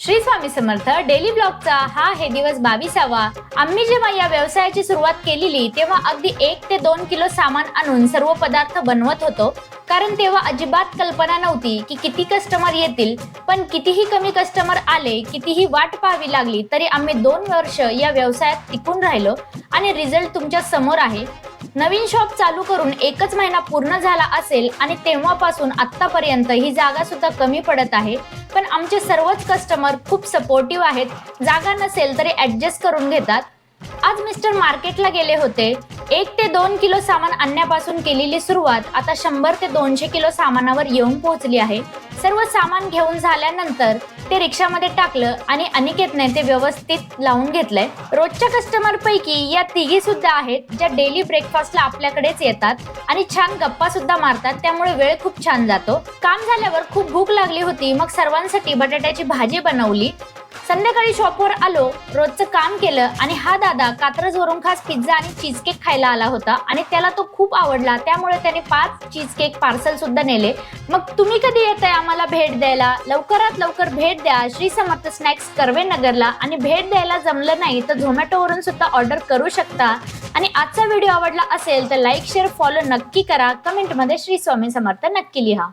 Shri Swami Samarth daily ब्लॉगचा हे दिवस 22वा। आम्ही जेव्हा या व्यवसायाची सुरुवात केलेली तेव्हा अगदी 1 ते 2 किलो सामान आणून सर्व पदार्थ बनवत होतो, कारण तेव्हा अजिबात कल्पना नव्हती की किती कस्टमर येतील। पण कितीही कमी कस्टमर आले, कितीही वाट पाहावी लागली, तरी आम्ही 2 वर्ष या व्यवसायात टिकून राहिलो आणि रिझल्ट तुमच्या समोर आहे। नवीन शॉप चालू करून 1च महिना पूर्ण झाला असेल आणि तेव्हापासून आतापर्यंत ही जागा सुद्धा कमी पडत आहे, पण आमचे सर्वच कस्टमर खूप सपोर्टिव्ह आहेत। जागा नसेल तरी ऍडजस्ट करून घेतात। आज मिस्टर मार्केटला गेले होते। 1 ते 2 किलो सामान आणण्यापासून केलेली सुरुवात आता 100 ते 200 किलो सामानावर येऊन पोहोचली आहे। सर्व सामान घेऊन झाल्यानंतर ते रिक्षामध्ये टाकलं आणि अनिकेतने ते व्यवस्थित लावून घेतलंय। रोजच्या कस्टमर पैकी या तिघी सुद्धा आहेत ज्या डेली ब्रेकफास्टला आपल्याकडेच येतात आणि छान गप्पा सुद्धा मारतात, त्यामुळे वेळ खूप छान जातो। काम झाल्यावर खूप भूक लागली होती, मग सर्वांसाठी बटाट्याची भाजी बनवली। संध्याकाळी शॉपवर आलो, रोजचं काम केलं आणि हा दादा कात्रजवरून खास पिझ्झा आणि चीज केक खायला आला होता आणि त्याला तो खूप आवडला, त्यामुळे त्याने 5 चीज केक पार्सल सुद्धा नेले। मग तुम्ही कधी येताय आम्हाला भेट द्यायला? लवकरात लवकर भेट द्या श्री समर्थ स्नॅक्स कर्वे नगरला, आणि भेट द्यायला जमलं नाही तर झोमॅटोवरून सुद्धा ऑर्डर करू शकता। आणि आजचा व्हिडिओ आवडला असेल तर लाईक शेअर फॉलो नक्की करा। कमेंटमध्ये श्री स्वामी समर्थ नक्की लिहा।